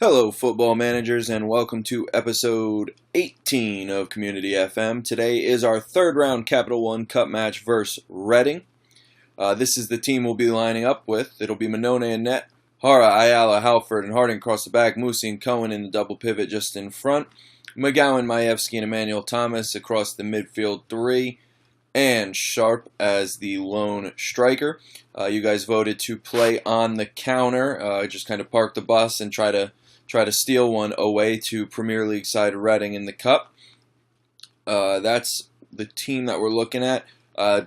Hello, football managers, and welcome to episode 18 of Community FM. Today is our third round Capital One Cup match versus Reading. This is the team we'll be lining up with. It'll be Manone in net, Hara, Ayala, Halford, and Harding across the back, Musi and Cohen in the double pivot just in front, McGowan, Majewski, and Emmanuel Thomas across the midfield three, and Sharp as the lone striker. You guys voted to play on the counter, just kind of park the bus and try to steal one away to Premier League side Reading in the Cup. That's the team that we're looking at.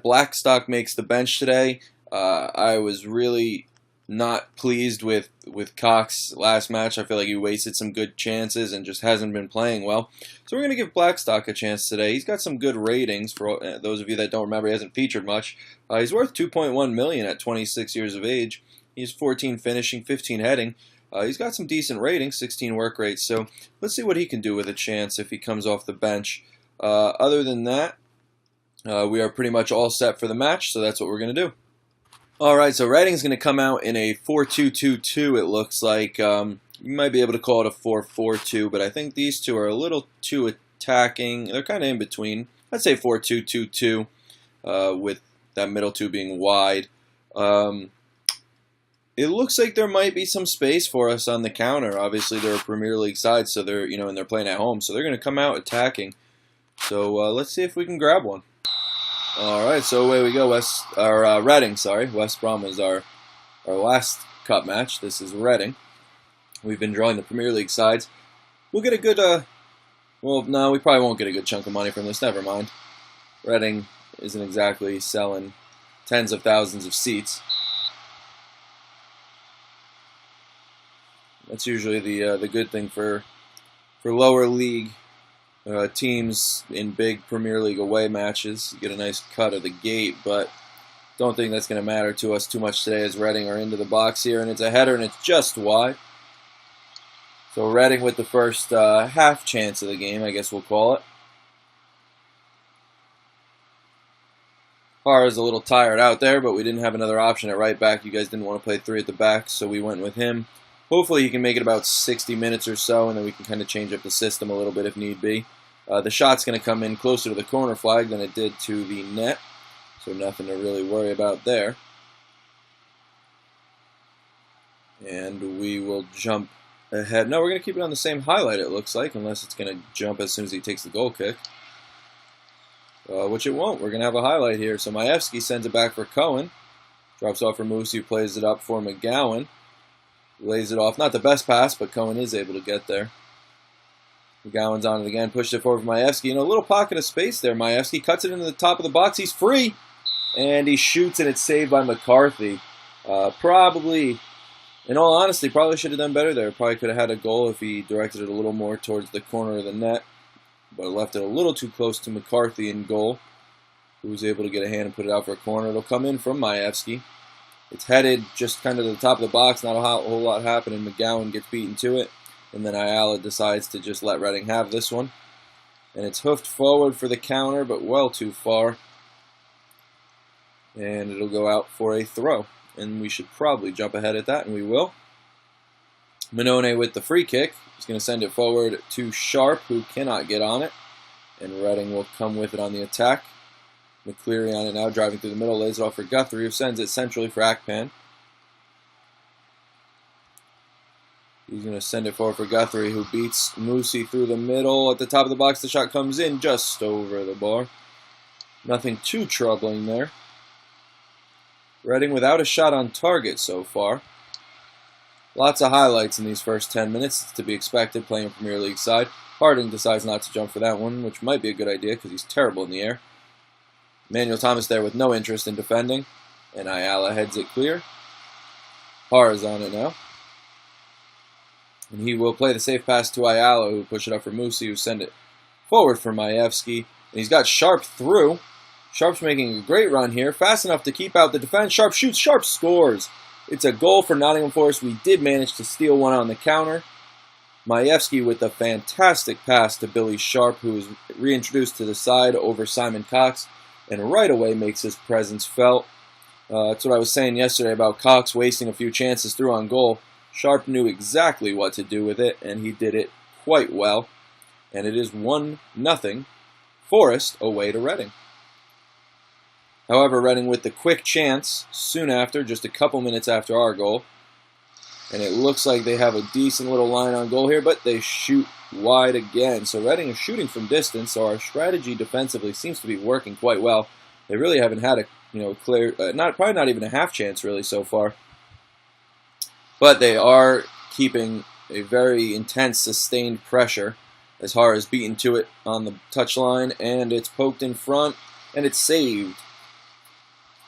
Blackstock makes the bench today. I was really not pleased with Cox last match. I feel like he wasted some good chances and just hasn't been playing well. So we're going to give Blackstock a chance today. He's got some good ratings. For those of you that don't remember, he hasn't featured much. He's worth $2.1 million at 26 years of age. He's 14 finishing, 15 heading. He's got some decent ratings, 16 work rates, so let's see what he can do with a chance if he comes off the bench. Other than that, we are pretty much all set for the match, so that's what we're going to do. Alright, so Reading's going to come out in a 4-2-2-2, it looks like. You might be able to call it a 4-4-2, but I think these two are a little too attacking. They're kind of in between. I'd say 4-2-2-2, with that middle two being wide. It looks like there might be some space for us on the counter. Obviously, they're a Premier League side, so they're and they're playing at home, so they're going to come out attacking. So let's see if we can grab one. All right, so away we go. Reading. Sorry, West Brom was our last cup match. This is Reading. We've been drawing the Premier League sides. We'll get a good. Well, no, we probably won't get a good chunk of money from this. Never mind. Reading isn't exactly selling tens of thousands of seats. That's usually the good thing for lower league teams in big Premier League away matches. You get a nice cut of the gate, but don't think that's going to matter to us too much today as Reading are into the box here, and it's a header and it's just wide. So Reading with the first half chance of the game, I guess we'll call it. Hara's a little tired out there, but we didn't have another option at right back. You guys didn't want to play three at the back, so we went with him. Hopefully he can make it about 60 minutes or so, and then we can kind of change up the system a little bit if need be. The shot's going to come in closer to the corner flag than it did to the net, so nothing to really worry about there. And we will jump ahead. No, we're going to keep it on the same highlight, it looks like, unless it's going to jump as soon as he takes the goal kick. Which it won't. We're going to have a highlight here. So Majewski sends it back for Cohen. Drops off for Musi, who plays it up for McGowan. Lays it off. Not the best pass, but Cohen is able to get there. McGowan's on it again. Pushed it forward for Majewski. In a little pocket of space there. Majewski cuts it into the top of the box. He's free. And he shoots, and it's saved by McCarthy. Probably, in all honesty, probably should have done better there. Probably could have had a goal if he directed it a little more towards the corner of the net. But left it a little too close to McCarthy in goal, who was able to get a hand and put it out for a corner. It'll come in from Majewski. It's headed just kind of to the top of the box, not a whole lot happening. McGowan gets beaten to it, and then Ayala decides to just let Reading have this one. And it's hoofed forward for the counter, but well too far. And it'll go out for a throw. And we should probably jump ahead at that, and we will. Manone with the free kick. He's going to send it forward to Sharp, who cannot get on it. And Reading will come with it on the attack. McCleary on it now, driving through the middle, lays it off for Guthrie, who sends it centrally for Akpan. He's going to send it forward for Guthrie, who beats Musi through the middle. At the top of the box, the shot comes in just over the bar. Nothing too troubling there. Reading without a shot on target so far. Lots of highlights in these first 10 minutes. It's to be expected playing Premier League side. Harding decides not to jump for that one, which might be a good idea because he's terrible in the air. Emmanuel Thomas there with no interest in defending. And Ayala heads it clear. Hara's on it now. And he will play the safe pass to Ayala, who push it up for Musi, who send it forward for Majewski. And he's got Sharp through. Sharp's making a great run here. Fast enough to keep out the defense. Sharp shoots. Sharp scores. It's a goal for Nottingham Forest. We did manage to steal one on the counter. Majewski with a fantastic pass to Billy Sharp, who is reintroduced to the side over Simon Cox, and right away makes his presence felt. That's what I was saying yesterday about Cox wasting a few chances through on goal. Sharp knew exactly what to do with it, and he did it quite well. And it is 1-0 Forest away to Reading. However, Reading with the quick chance soon after, just a couple minutes after our goal. And it looks like they have a decent little line on goal here, but they shoot wide again. So Reading is shooting from distance, so our strategy defensively seems to be working quite well. They really haven't had a clear, probably not even a half chance really so far. But they are keeping a very intense, sustained pressure as Har is beaten to it on the touchline, and it's poked in front, and it's saved.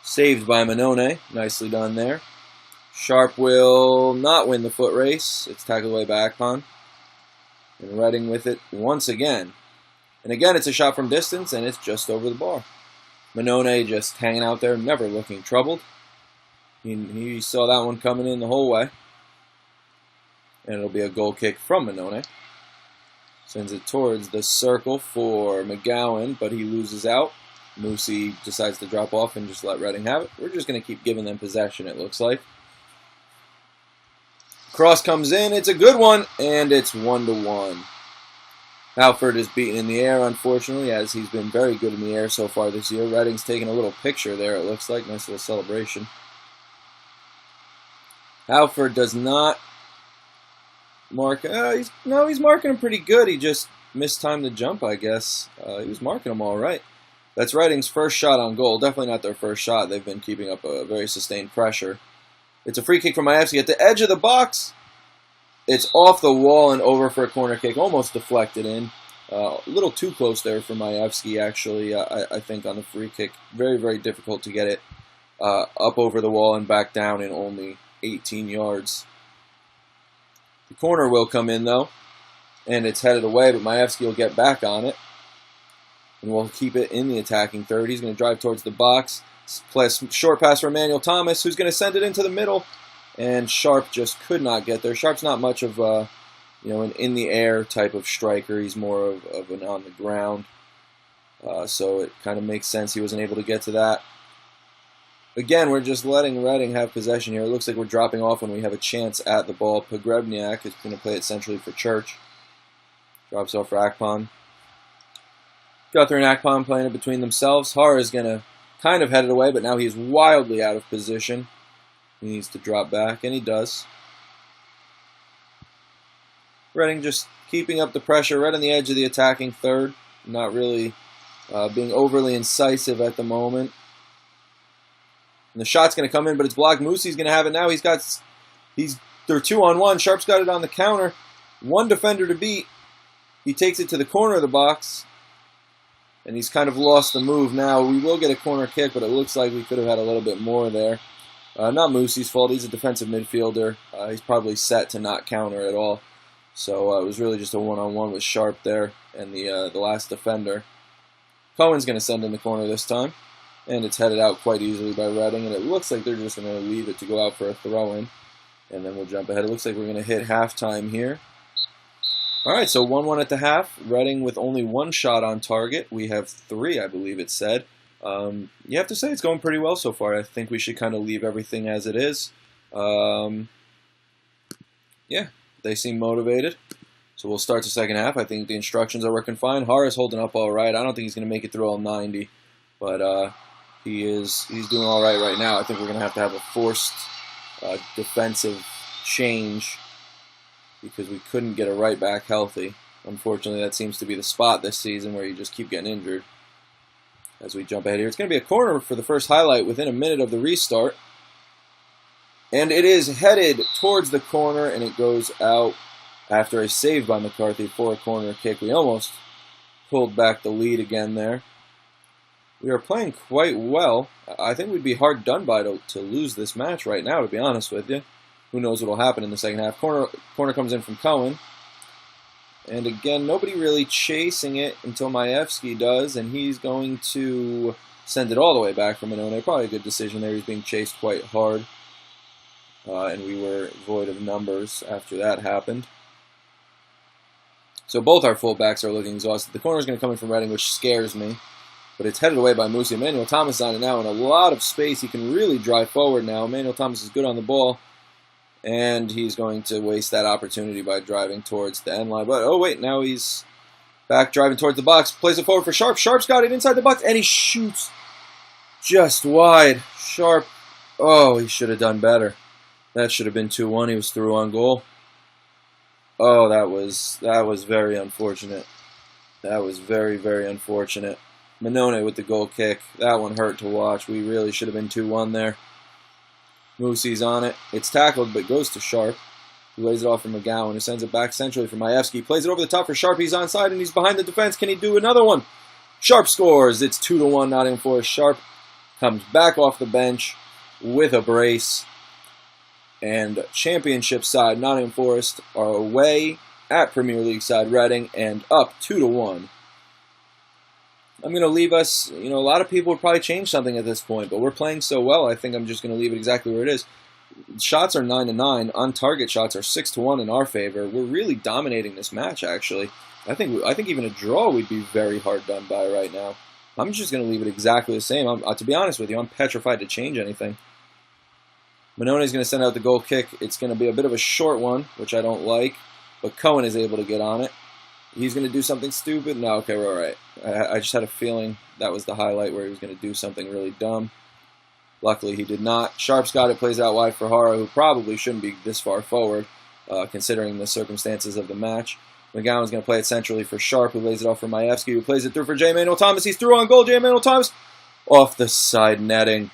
Saved by Manone. Nicely done there. Sharp will not win the foot race. It's tackled away by Akpan. And Reading with it once again. And again, it's a shot from distance, and it's just over the bar. Manone just hanging out there, never looking troubled. He saw that one coming in the whole way. And it'll be a goal kick from Manone. Sends it towards the circle for McGowan, but he loses out. Moosey decides to drop off and just let Reading have it. We're just going to keep giving them possession, it looks like. Cross comes in, it's a good one, and it's 1-1. Halford is beaten in the air, unfortunately, as he's been very good in the air so far this year. Reading's taking a little picture there, it looks like. Nice little celebration. Halford does not mark. He's marking him pretty good. He just mistimed the jump, I guess. He was marking him all right. That's Reading's first shot on goal. Definitely not their first shot. They've been keeping up a very sustained pressure. It's a free kick from Majewski at the edge of the box. It's off the wall and over for a corner kick. Almost deflected in. A little too close there for Majewski, actually, I think, on the free kick. Very, very difficult to get it up over the wall and back down in only 18 yards. The corner will come in, though, and it's headed away, but Majewski will get back on it. And we'll keep it in the attacking third. He's going to drive towards the box. Play a short pass for Emmanuel Thomas, who's going to send it into the middle. And Sharp just could not get there. Sharp's not much of an in-the-air type of striker. He's more of an on-the-ground. So it kind of makes sense he wasn't able to get to that. Again, we're just letting Reading have possession here. It looks like we're dropping off when we have a chance at the ball. Pogrebniak is going to play it centrally for Church. Drops off for Akpan. Guthrie and Akpan playing it between themselves. Har is going to kind of head it away, but now he's wildly out of position. He needs to drop back, and he does. Reading just keeping up the pressure right on the edge of the attacking third. Not really being overly incisive at the moment. And the shot's going to come in, but it's blocked. Moosey's going to have it now. They're 2-on-1. Sharp's got it on the counter. One defender to beat. He takes it to the corner of the box. And he's kind of lost the move now. We will get a corner kick, but it looks like we could have had a little bit more there. Not Moosey's fault. He's a defensive midfielder. He's probably set to not counter at all. So it was really just a one-on-one with Sharp there and the last defender. Cohen's going to send in the corner this time. And it's headed out quite easily by Reading. And it looks like they're just going to leave it to go out for a throw-in. And then we'll jump ahead. It looks like we're going to hit halftime here. All right, so 1-1 at the half. Reading with only one shot on target. We have 3, I believe it said. You have to say it's going pretty well so far. I think we should kind of leave everything as it is. Yeah, they seem motivated. So we'll start the second half. I think the instructions are working fine. Har is holding up all right. I don't think he's going to make it through all 90. But he's doing all right now. I think we're going to have a forced defensive change, because we couldn't get a right back healthy. Unfortunately, that seems to be the spot this season where you just keep getting injured. As we jump ahead here, it's going to be a corner for the first highlight within a minute of the restart. And it is headed towards the corner, and it goes out after a save by McCarthy for a corner kick. We almost pulled back the lead again there. We are playing quite well. I think we'd be hard done by to lose this match right now, to be honest with you. Who knows what will happen in the second half. Corner comes in from Cohen. And again, nobody really chasing it until Majewski does, and he's going to send it all the way back from Manone. Probably a good decision there. He's being chased quite hard. And we were void of numbers after that happened. So both our fullbacks are looking exhausted. The corner is going to come in from Reading, which scares me. But it's headed away by Moosey. Emmanuel Thomas on it now in a lot of space. He can really drive forward now. Emmanuel Thomas is good on the ball. And he's going to waste that opportunity by driving towards the end line. But, oh, wait, now he's back driving towards the box. Plays it forward for Sharp. Sharp's got it inside the box, and he shoots just wide. Sharp, oh, he should have done better. That should have been 2-1. He was through on goal. Oh, that was very unfortunate. That was very, very unfortunate. Manone with the goal kick. That one hurt to watch. We really should have been 2-1 there. Moosey's on it. It's tackled, but goes to Sharp. He lays it off for McGowan, who sends it back centrally for Majewski. Plays it over the top for Sharp. He's onside, and he's behind the defense. Can he do another one? Sharp scores. It's 2-1 Nottingham Forest. Sharp comes back off the bench with a brace. And championship side Nottingham Forest are away at Premier League side Reading and up 2-1. I'm going to leave us, a lot of people would probably change something at this point, but we're playing so well, I think I'm just going to leave it exactly where it is. Shots are 9-9. On target shots are 6-1 in our favor. We're really dominating this match, actually. I think even a draw we'd be very hard done by right now. I'm just going to leave it exactly the same. To be honest with you, I'm petrified to change anything. Manone's going to send out the goal kick. It's going to be a bit of a short one, which I don't like, but Cohen is able to get on it. He's going to do something stupid? No, okay, we're all right. I just had a feeling that was the highlight where he was going to do something really dumb. Luckily, he did not. Sharp's got it, plays out wide for Hara, who probably shouldn't be this far forward, considering the circumstances of the match. McGowan's going to play it centrally for Sharp, who lays it off for Majewski, who plays it through for J. Manuel Thomas. He's through on goal. J. Manuel Thomas off the side netting.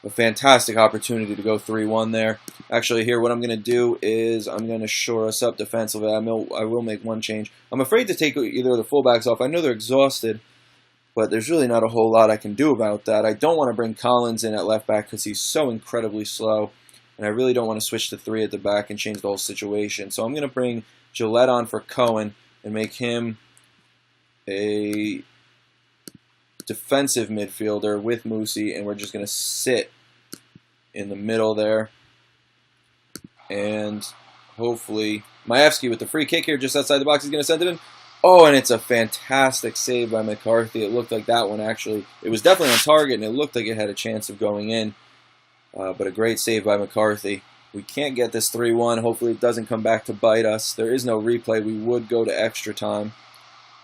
A fantastic opportunity to go 3-1 there. Actually, here, what I'm going to do is I'm going to shore us up defensively. I will make one change. I'm afraid to take either of the fullbacks off. I know they're exhausted, but there's really not a whole lot I can do about that. I don't want to bring Collins in at left back because he's so incredibly slow, and I really don't want to switch to 3 at the back and change the whole situation. So I'm going to bring Gillette on for Cohen and make him a defensive midfielder with Moosey, and we're just going to sit in the middle there. And hopefully Majewski with the free kick here just outside the box. He's going to send it in. Oh, and it's a fantastic save by McCarthy. It looked like that one actually, it was definitely on target, and it looked like it had a chance of going in. But a great save by McCarthy. We can't get this 3-1. Hopefully it doesn't come back to bite us. There is no replay. We would go to extra time,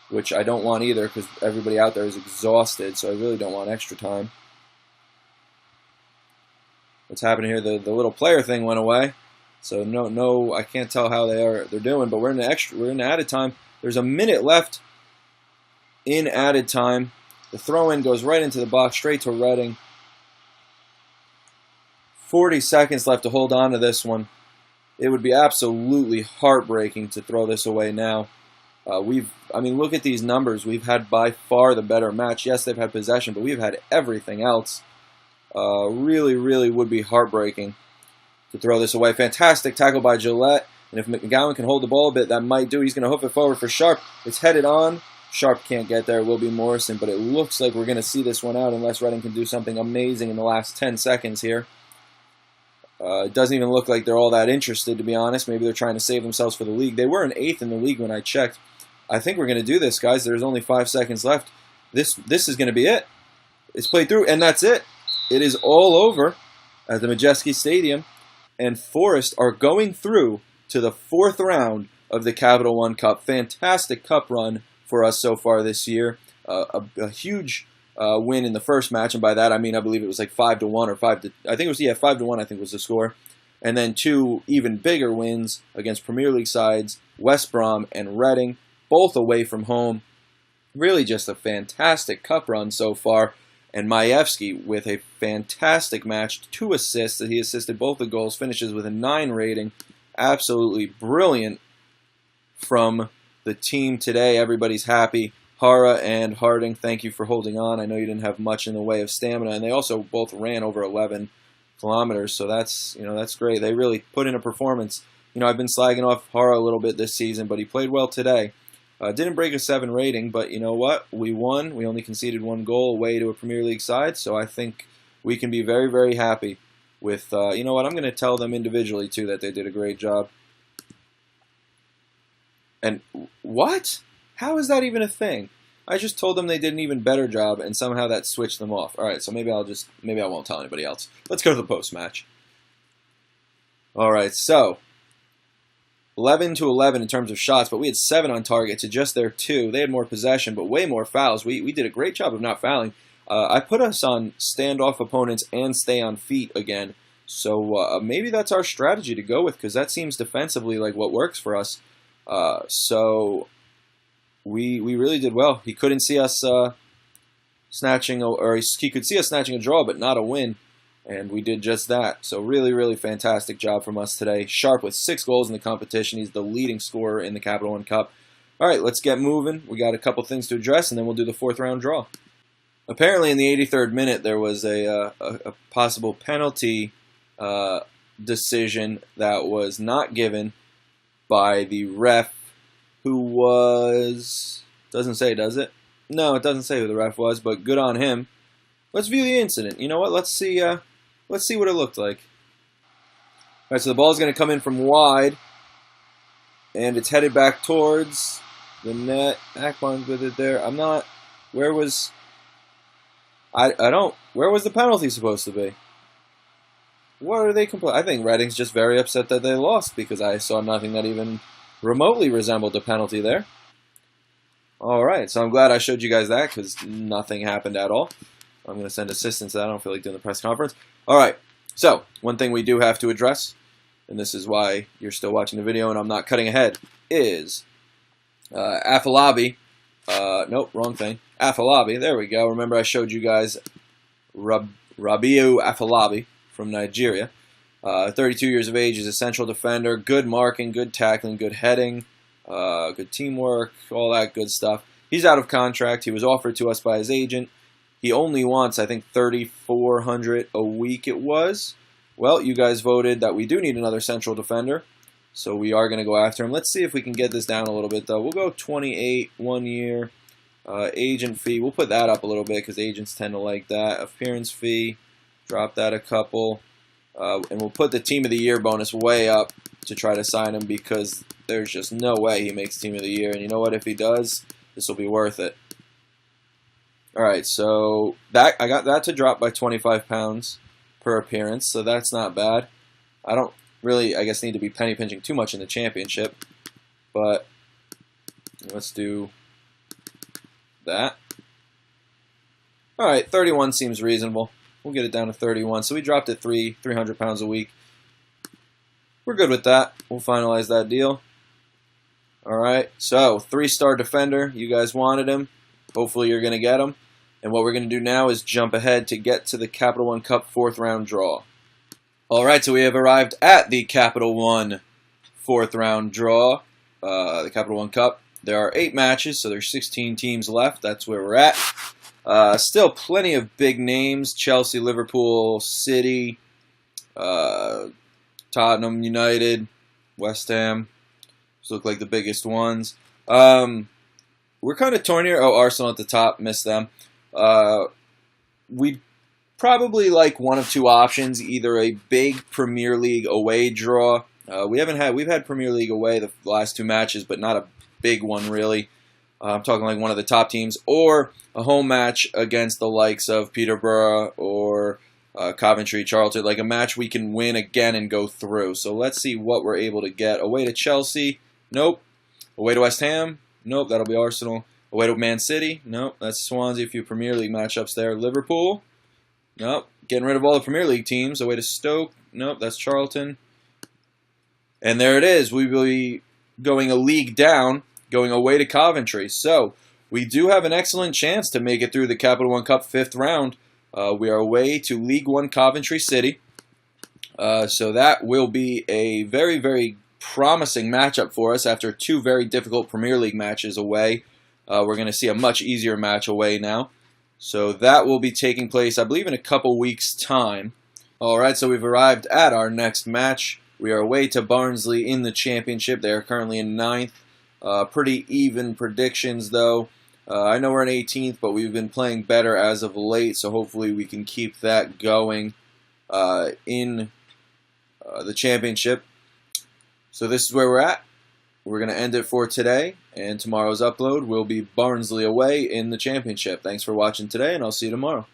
which I don't want either because everybody out there is exhausted, so I really don't want extra time. What's happening here? The little player thing went away, so no, I can't tell how they're doing. But we're in added time. There's a minute left in added time. The throw-in goes right into the box, straight to Reading. 40 seconds left to hold on to this one. It would be absolutely heartbreaking to throw this away now. Look at these numbers. We've had by far the better match. Yes, they've had possession, but we've had everything else. Really, really would be heartbreaking to throw this away. Fantastic tackle by Gillette. And if McGowan can hold the ball a bit, that might do. He's going to hoof it forward for Sharp. It's headed on. Sharp can't get there. It will be Morrison, but it looks like we're going to see this one out unless Reading can do something amazing in the last 10 seconds here. It doesn't even look like they're all that interested, to be honest. Maybe they're trying to save themselves for the league. They were in 8th in the league when I checked. I think we're going to do this, guys. There's only 5 seconds left. This is going to be it. It's played through, and that's it. It is all over at the Majewski Stadium, and Forest are going through to the 4th round of the Capital One Cup. Fantastic cup run for us so far this year. A huge win in the first match, and by that I mean I believe it was like 5-1 or 5-. I think it was 5-1. I think was the score, and then 2 even bigger wins against Premier League sides, West Brom and Reading, both away from home. Really just a fantastic cup run so far. And Majewski with a fantastic match, 2 assists. He assisted both the goals, finishes with a 9 rating. Absolutely brilliant from the team today. Everybody's happy. Hara and Harding, thank you for holding on. I know you didn't have much in the way of stamina, and they also both ran over 11 kilometers, so that's great. They really put in a performance. I've been slagging off Hara a little bit this season, but he played well today. Didn't break a 7 rating, but you know what? We won. We only conceded 1 goal away to a Premier League side, so I think we can be very, very happy with, you know what? I'm going to tell them individually, too, that they did a great job. And what? How is that even a thing? I just told them they did an even better job, and somehow that switched them off. All right, so maybe I won't tell anybody else. Let's go to the post-match. All right, so 11 to 11 in terms of shots, but we had 7 on target to just their 2. They had more possession, but way more fouls. We did a great job of not fouling. I put us on standoff opponents and stay on feet again. So maybe that's our strategy to go with, because that seems defensively like what works for us. So we really did well. He couldn't see us snatching, or he could see us snatching a draw, but not a win. And we did just that. So really, really fantastic job from us today. Sharp with 6 goals in the competition. He's the leading scorer in the Capital One Cup. All right, let's get moving. We got a couple things to address, and then we'll do the 4th round draw. Apparently, in the 83rd minute, there was a possible penalty decision that was not given by the ref, who was... Doesn't say, does it? No, it doesn't say who the ref was, but good on him. Let's view the incident. You know what? Let's see what it looked like. All right, so the ball's going to come in from wide, and it's headed back towards the net. Akbon's with it there. I'm not... Where was... Where was the penalty supposed to be? What are they complaining? I think Reading's just very upset that they lost, because I saw nothing that even remotely resembled a penalty there. All right, so I'm glad I showed you guys that, because nothing happened at all. I'm going to send assistants. I don't feel like doing the press conference. All right, so one thing we do have to address, and this is why you're still watching the video and I'm not cutting ahead, is Afolabi. Nope, wrong thing. Afolabi, there we go. Remember I showed you guys Rabiu Afolabi from Nigeria. 32 years of age, is a central defender. Good marking, good tackling, good heading, good teamwork, all that good stuff. He's out of contract. He was offered to us by his agent. He only wants, I think, $3,400 a week it was. Well, you guys voted that we do need another central defender, so we are going to go after him. Let's see if we can get this down a little bit, though. We'll go 28, 1 year. Agent fee, we'll put that up a little bit because agents tend to like that. Appearance fee, drop that a couple. And we'll put the Team of the Year bonus way up to try to sign him, because there's just no way he makes Team of the Year. And you know what? If he does, this will be worth it. All right, so that I got that to drop by 25 pounds per appearance, so that's not bad. I don't really, I guess, need to be penny pinching too much in the championship, but let's do that. All right, 31 seems reasonable. We'll get it down to 31. So we dropped it 300 pounds a week. We're good with that. We'll finalize that deal. All right, so 3-star defender. You guys wanted him. Hopefully you're going to get him. And what we're going to do now is jump ahead to get to the Capital One Cup 4th round draw. All right, so we have arrived at the Capital One 4th round draw, the Capital One Cup. There are 8 matches, so there's 16 teams left. That's where we're at. Still plenty of big names: Chelsea, Liverpool, City, Tottenham United, West Ham. Those look like the biggest ones. We're kind of torn here. Oh, Arsenal at the top, missed them. We'd probably like one of 2 options: either a big Premier League away draw. We've had Premier League away the last 2 matches, but not a big one really. I'm talking like one of the top teams, or a home match against the likes of Peterborough or Coventry, Charlton, like a match we can win again and go through. So let's see what we're able to get. Away to Chelsea, nope. Away to West Ham, nope, that'll be Arsenal. Away to Man City, nope, that's Swansea. A few Premier League matchups there. Liverpool, nope, getting rid of all the Premier League teams. Away to Stoke, nope, that's Charlton. And there it is. We will be going a league down, going away to Coventry. So we do have an excellent chance to make it through the Capital One Cup 5th round. We are away to League One Coventry City. So that will be a very, very promising matchup for us after 2 very difficult Premier League matches away. We're going to see a much easier match away now. So that will be taking place, I believe, in a couple weeks' time. All right, so we've arrived at our next match. We are away to Barnsley in the Championship. They are currently in 9th. Pretty even predictions, though. I know we're in 18th, but we've been playing better as of late, so hopefully we can keep that going in the Championship. So this is where we're at. We're going to end it for today, and tomorrow's upload will be Barnsley away in the Championship. Thanks for watching today, and I'll see you tomorrow.